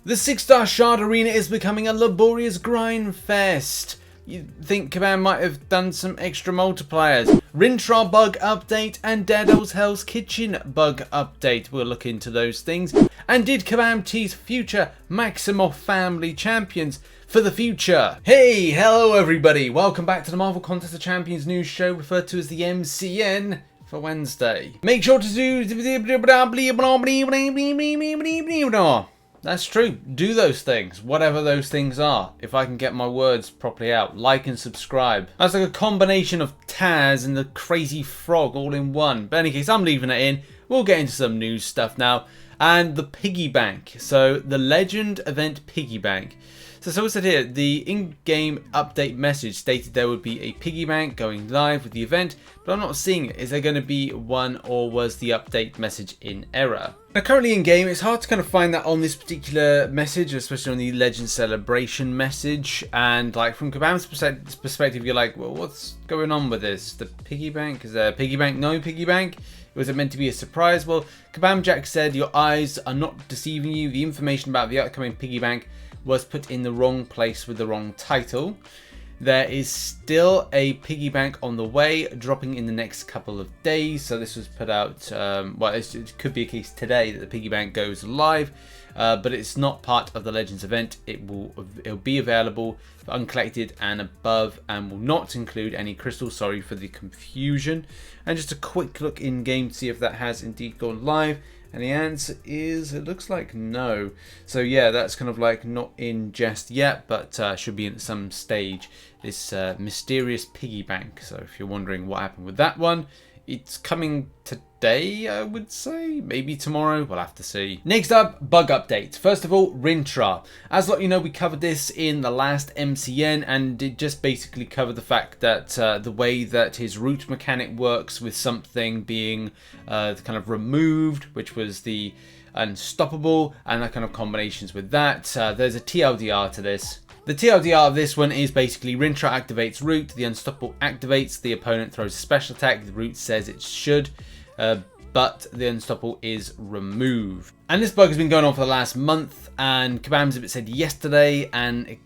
The 6-star shard arena is becoming a laborious grind fest. You think Kabam might have done some extra multipliers. Rintrah Bug update and Daredevil's Hell's Kitchen bug update. We'll look into those things. And did Kabam tease future Maximoff family champions for the future? Hey, hello everybody. Welcome back to the Marvel Contest of Champions news show, referred to as the MCN for Wednesday. Make sure to do... That's true. Do those things, whatever those things are. If I can get my words properly out. Like and subscribe. That's like a combination of Taz and the crazy frog all in one. But in any case, I'm leaving it in. We'll get into some news stuff now. And the Piggy Bank. So the Legend event Piggy Bank. So someone said here, the in-game update message stated there would be a Piggy Bank going live with the event, but I'm not seeing it. Is there going to be one, or was the update message in error? Now currently in game, it's hard to kind of find that on this particular message, especially on the Legend Celebration message. And like from Kabam's perspective, you're like, well, what's going on with this? The Piggy Bank? Is there a Piggy Bank? No Piggy Bank? Was it meant to be a surprise? Well, Kabam Jack said your eyes are not deceiving you. The information about the upcoming Piggy Bank was put in the wrong place with the wrong title. There is still a Piggy Bank on the way, dropping in the next couple of days. So this was put out, well, it could be a case today that the Piggy Bank goes live, but it's not part of the Legends event. It'll be available for uncollected and above, and will not include any crystals. Sorry for the confusion. And just a quick look in game to see if that has indeed gone live. And the answer is, it looks like no. So yeah, that's kind of like not in just yet, but should be at some stage. This mysterious Piggy Bank. So if you're wondering what happened with that one, it's coming today, I would say. Maybe tomorrow, we'll have to see. Next up, bug updates. First of all, Rintrah. As a lot you know, we covered this in the last MCN, and it just basically covered the fact that the way that his root mechanic works, with something being kind of removed, which was the unstoppable, and that kind of combinations with that. There's a TLDR to this. The TLDR of this one is basically Rintrah activates root, the unstoppable activates, the opponent throws a special attack, the root says it should, but the unstoppable is removed. And this bug has been going on for the last month, and Kabam's said yesterday, and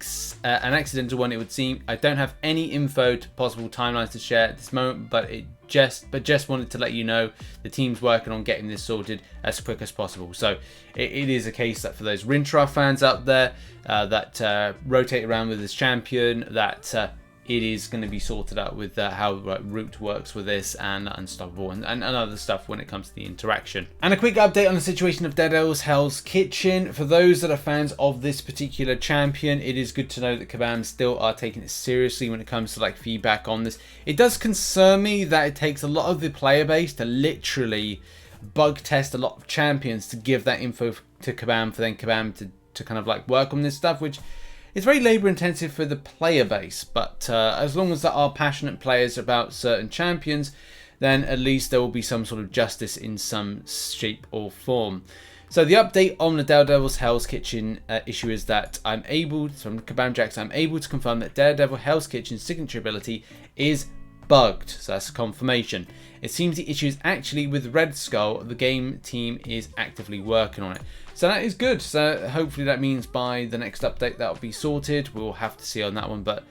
an accidental one it would seem. I don't have any info to possible timelines to share at this moment, but just wanted to let you know the team's working on getting this sorted as quick as possible. So it is a case that for those Rintrah fans out there that rotate around with this champion, that it is going to be sorted out with how root works with this, and unstoppable, and other stuff when it comes to the interaction. And a quick update on the situation of Daredevil's Hell's Kitchen. For those that are fans of this particular champion, it is good to know that Kabam still are taking it seriously when it comes to like feedback on this. It does concern me that it takes a lot of the player base to literally bug test a lot of champions to give that info to Kabam, for then Kabam to kind of like work on this stuff, which it's very labor intensive for the player base, but as long as there are passionate players about certain champions, then at least there will be some sort of justice in some shape or form. So the update on the Daredevil's Hell's Kitchen issue is that I'm able to confirm that Daredevil Hell's Kitchen's signature ability is bugged. So that's a confirmation. It seems the issue is actually with Red Skull. The game team is actively working on it. So that is good. So hopefully that means by the next update that will be sorted. We'll have to see on that one. But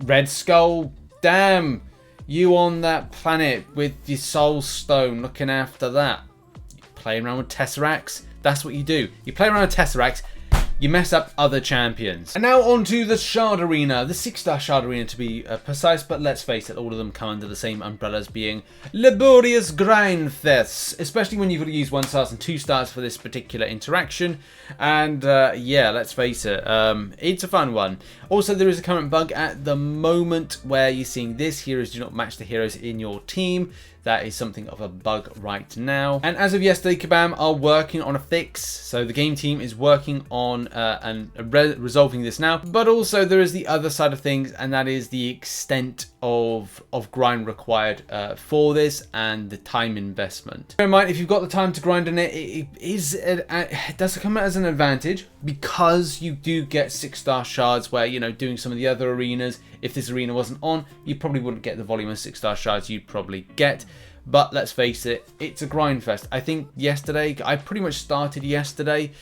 Red Skull, damn, you on that planet with your soul stone looking after that. You're playing around with Tesseracts. That's what you do. You play around with Tesseracts, you mess up other champions. And now on to the Shard Arena, the 6-star Shard Arena to be precise, but let's face it, all of them come under the same umbrella as being laborious grind fests, especially when you've got to use 1 stars and 2 stars for this particular interaction. And yeah, let's face it, it's a fun one. Also, there is a current bug at the moment where you're seeing this: heroes do not match the heroes in your team. That is something of a bug right now. And as of yesterday, Kabam are working on a fix. So the game team is working on resolving this now. But also there is the other side of things, and that is the extent of grind required for this, and the time investment. Bear in mind, if you've got the time to grind on it, it does come as an advantage, because you do get 6-star shards where, you know, doing some of the other arenas, if this arena wasn't on, you probably wouldn't get the volume of 6-star shards you'd probably get. But let's face it, it's a grind fest. I think yesterday, I pretty much started yesterday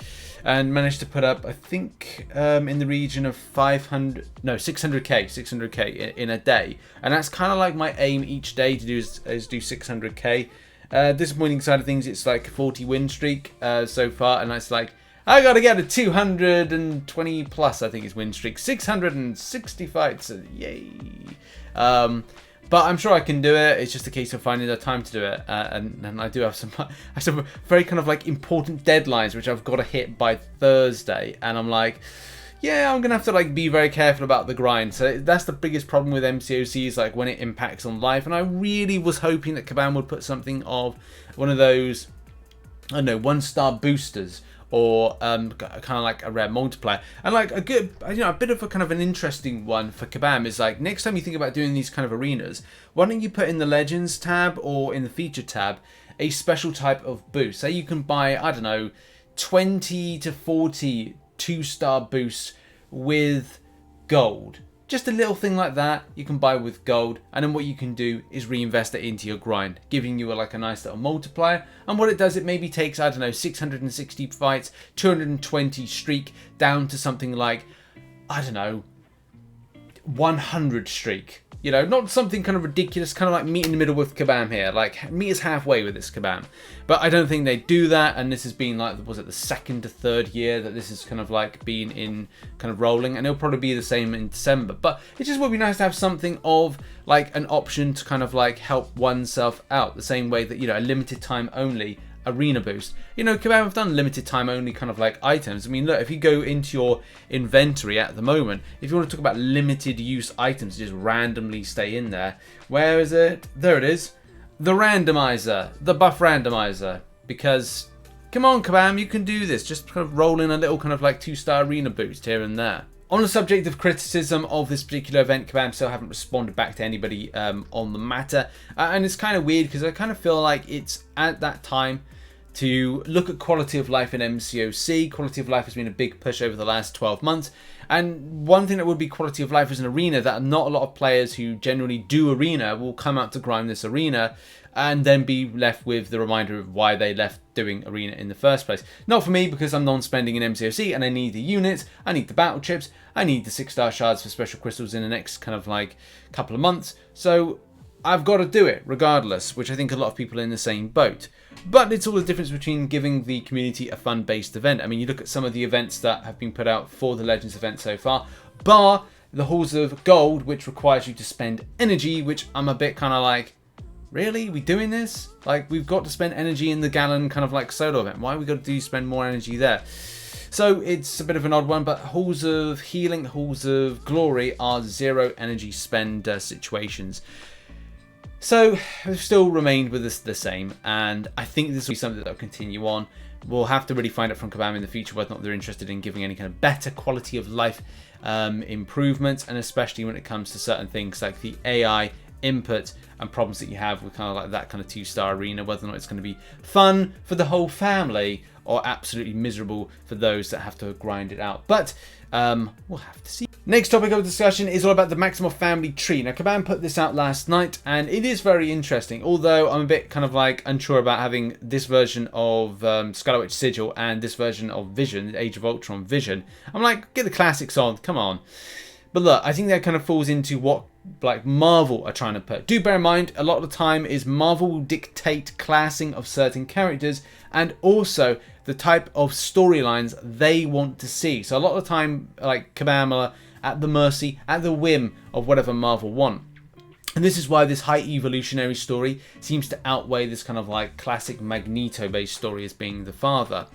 and managed to put up, I think, in the region of 600k in a day. And that's kind of like my aim each day to do is do 600k. Disappointing side of things, it's like a 40 win streak so far, and it's like, I gotta get a 220 plus, I think is win streak. 660 fights, yay. But I'm sure I can do it. It's just a case of finding the time to do it. And I do have some very kind of like important deadlines, which I've got to hit by Thursday. And I'm like, yeah, I'm going to have to like be very careful about the grind. So that's the biggest problem with MCOC, is like when it impacts on life. And I really was hoping that Kabam would put something of one of those, I don't know, 1-star boosters, or kind of like a rare multiplier. And like a good, you know, a bit of a kind of an interesting one for Kabam is like, next time you think about doing these kind of arenas, why don't you put in the Legends tab or in the Feature tab a special type of boost? Say you can buy, I don't know, 20 to 40 2-star boosts with gold. Just a little thing like that you can buy with gold, and then what you can do is reinvest it into your grind, giving you like a nice little multiplier. And what it does, it maybe takes, I don't know, 660 fights, 220 streak down to something like, I don't know, 100 streak. You know, not something kind of ridiculous, kind of like meet in the middle with Kabam here. Like, meet us halfway with this Kabam. But I don't think they do that, and this has been like, was it the 2nd to 3rd year that this has kind of like been in kind of rolling, and it'll probably be the same in December. But it just would be nice to have something of like an option to kind of like help oneself out, the same way that, you know, a limited time only arena boost. You know, Kabam have done limited time only kind of like items. I mean, look, if you go into your inventory at the moment, if you want to talk about limited use items, just randomly stay in there. Where is it? There it is. The randomizer, the buff randomizer. Because, come on Kabam, you can do this. Just kind of roll in a little kind of like 2-star arena boost here and there. On the subject of criticism of this particular event, Kabam still haven't responded back to anybody on the matter. And it's kind of weird, because I kind of feel like it's at that time to look at quality of life in MCOC. Quality of life has been a big push over the last 12 months. And one thing that would be quality of life is an arena that not a lot of players who generally do arena will come out to grind this arena and then be left with the reminder of why they left doing arena in the first place. Not for me, because I'm non-spending in MCOC and I need the units, I need the battle chips, I need the 6-star shards for special crystals in the next kind of like couple of months. So I've got to do it regardless, which I think a lot of people are in the same boat. But it's all the difference between giving the community a fun-based event. I mean, you look at some of the events that have been put out for the Legends event so far, bar the Halls of Gold, which requires you to spend energy, which I'm a bit kind of like, really? We doing this? Like, we've got to spend energy in the Gallon kind of like solo event. Why are we got to spend more energy there? So it's a bit of an odd one, but Halls of Healing, Halls of Glory are 0 energy spend situations. So we've still remained with this the same, and I think this will be something that will continue on. We'll have to really find out from Kabam in the future whether or not they're interested in giving any kind of better quality of life improvements, and especially when it comes to certain things like the AI input and problems that you have with kind of like that kind of 2-star arena, whether or not it's going to be fun for the whole family or absolutely miserable for those that have to grind it out. But we'll have to see. Next topic of discussion is all about the Maximoff family tree. Now, Kabam put this out last night, and it is very interesting, although I'm a bit kind of like unsure about having this version of Scarlet Witch Sigil and this version of Vision, the Age of Ultron Vision. I'm like, get the classics on, come on. But look, I think that kind of falls into what like Marvel are trying to put. Do bear in mind, a lot of the time is Marvel will dictate classing of certain characters and also the type of storylines they want to see. So a lot of the time, like Kabam are at the mercy, at the whim of whatever Marvel want. And this is why this high evolutionary story seems to outweigh this kind of like classic Magneto-based story as being the father.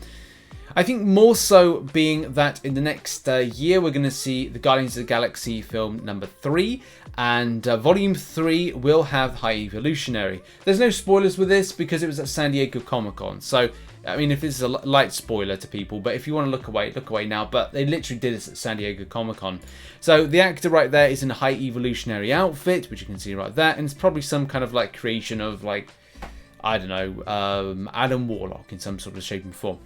I think more so being that in the next year we're going to see the Guardians of the Galaxy film number 3, and volume 3 will have High Evolutionary. There's no spoilers with this because it was at San Diego Comic-Con, so I mean, if this is a light spoiler to people, but if you want to look away now. But they literally did this at San Diego Comic-Con. So the actor right there is in a High Evolutionary outfit, which you can see right there, and it's probably some kind of like creation of like, I don't know, Adam Warlock in some sort of shape and form.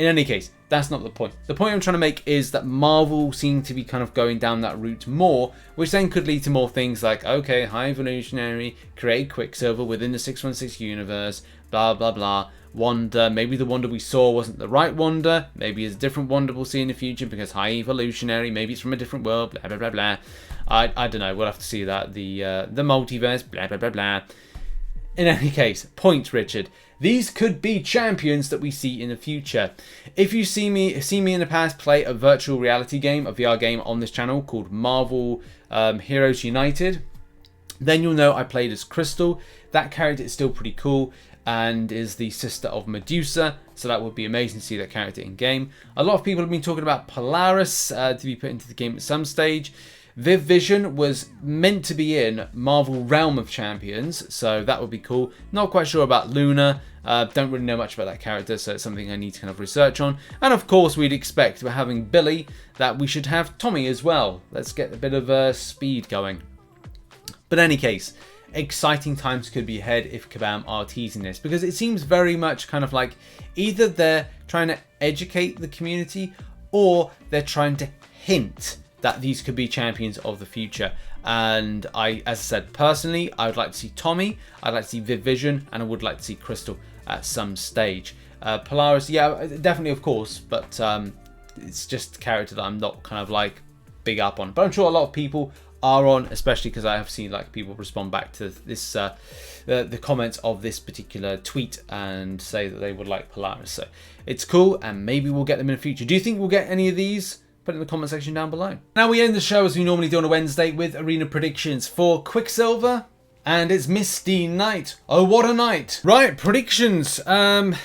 In any case, that's not the point. The point I'm trying to make is that Marvel seem to be kind of going down that route more, which then could lead to more things like, okay, High Evolutionary, create Quicksilver within the 616 universe, blah, blah, blah. Wanda, maybe the Wanda we saw wasn't the right Wanda. Maybe it's a different Wanda we'll see in the future because High Evolutionary, maybe it's from a different world, blah, blah, blah, blah. I don't know, we'll have to see that. The multiverse, blah, blah, blah, blah. In any case, point, Richard. These could be champions that we see in the future. If you see me in the past play a virtual reality game, a VR game on this channel called Marvel Heroes United, then you'll know I played as Crystal. That character is still pretty cool and is the sister of Medusa, so that would be amazing to see that character in game. A lot of people have been talking about Polaris to be put into the game at some stage. Viv Vision was meant to be in Marvel Realm of Champions, so that would be cool. Not quite sure about Luna. Don't really know much about that character, so it's something I need to kind of research on. And of course, we'd expect, by having Billy, that we should have Tommy as well. Let's get a bit of speed going. But in any case, exciting times could be ahead if Kabam are teasing this, because it seems very much kind of like either they're trying to educate the community or they're trying to hint that these could be champions of the future. And as I said, personally, I would like to see Tommy, I'd like to see Viv Vision, and I would like to see Crystal at some stage. Polaris, yeah, definitely, of course, but it's just a character that I'm not kind of like big up on. But I'm sure a lot of people are on, especially because I have seen like people respond back to this the comments of this particular tweet and say that they would like Polaris. So it's cool, and maybe we'll get them in the future. Do you think we'll get any of these? Put it in the comment section down below. Now we end the show as we normally do on a Wednesday with arena predictions for Quicksilver, and it's Misty Knight. Oh, what a night! Right, predictions. Dunno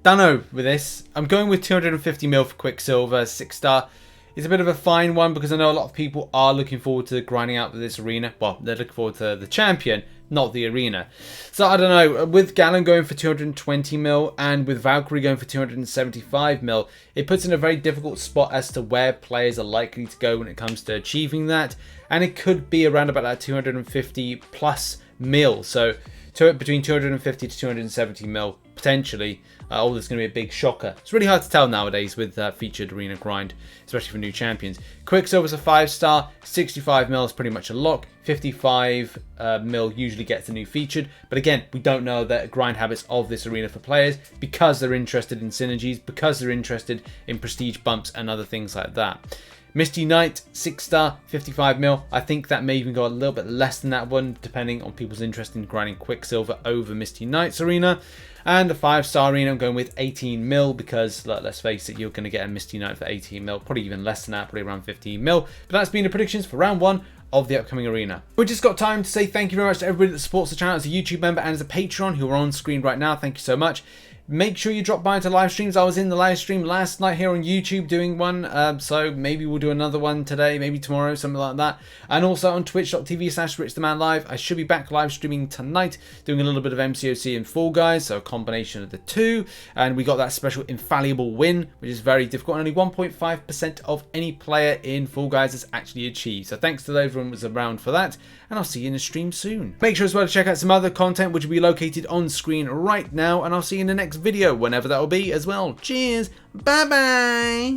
with this. I'm going with 250 mil for Quicksilver, 6-star. It's a bit of a fine one because I know a lot of people are looking forward to grinding out this arena. Well, they're looking forward to the champion, not the arena. So I don't know, with Gallon going for 220 mil and with Valkyrie going for 275 mil, it puts in a very difficult spot as to where players are likely to go when it comes to achieving that. And it could be around about that 250 plus mil. So between 250 to 270 mil potentially. Oh, there's going to be a big shocker. It's really hard to tell nowadays with featured arena grind, especially for new champions. Quicksilver's a 5-star, 65 mil is pretty much a lock, 55 mil usually gets a new featured, but again, we don't know the grind habits of this arena for players because they're interested in synergies, because they're interested in prestige bumps and other things like that. Misty Knight, 6-star, 55 mil. I think that may even go a little bit less than that one, depending on people's interest in grinding Quicksilver over Misty Knight's arena. And a 5-star arena, I'm going with 18 mil because, let's face it, you're going to get a Misty Knight for 18 mil, probably even less than that, probably around 15 mil. But that's been the predictions for round 1 of the upcoming arena. We just got time to say thank you very much to everybody that supports the channel as a YouTube member and as a Patreon who are on screen right now. Thank you so much. Make sure you drop by to live streams. I was in the live stream last night here on YouTube doing one, so maybe we'll do another one today, maybe tomorrow, something like that. And also on twitch.tv/RichTheMan live. I should be back live streaming tonight, doing a little bit of MCOC and Fall Guys, so a combination of the two. And we got that special infallible win, which is very difficult. Only 1.5% of any player in Fall Guys has actually achieved. So thanks to everyone who was around for that, and I'll see you in the stream soon. Make sure as well to check out some other content which will be located on screen right now, and I'll see you in the next video, whenever that will be as well. Cheers, bye bye.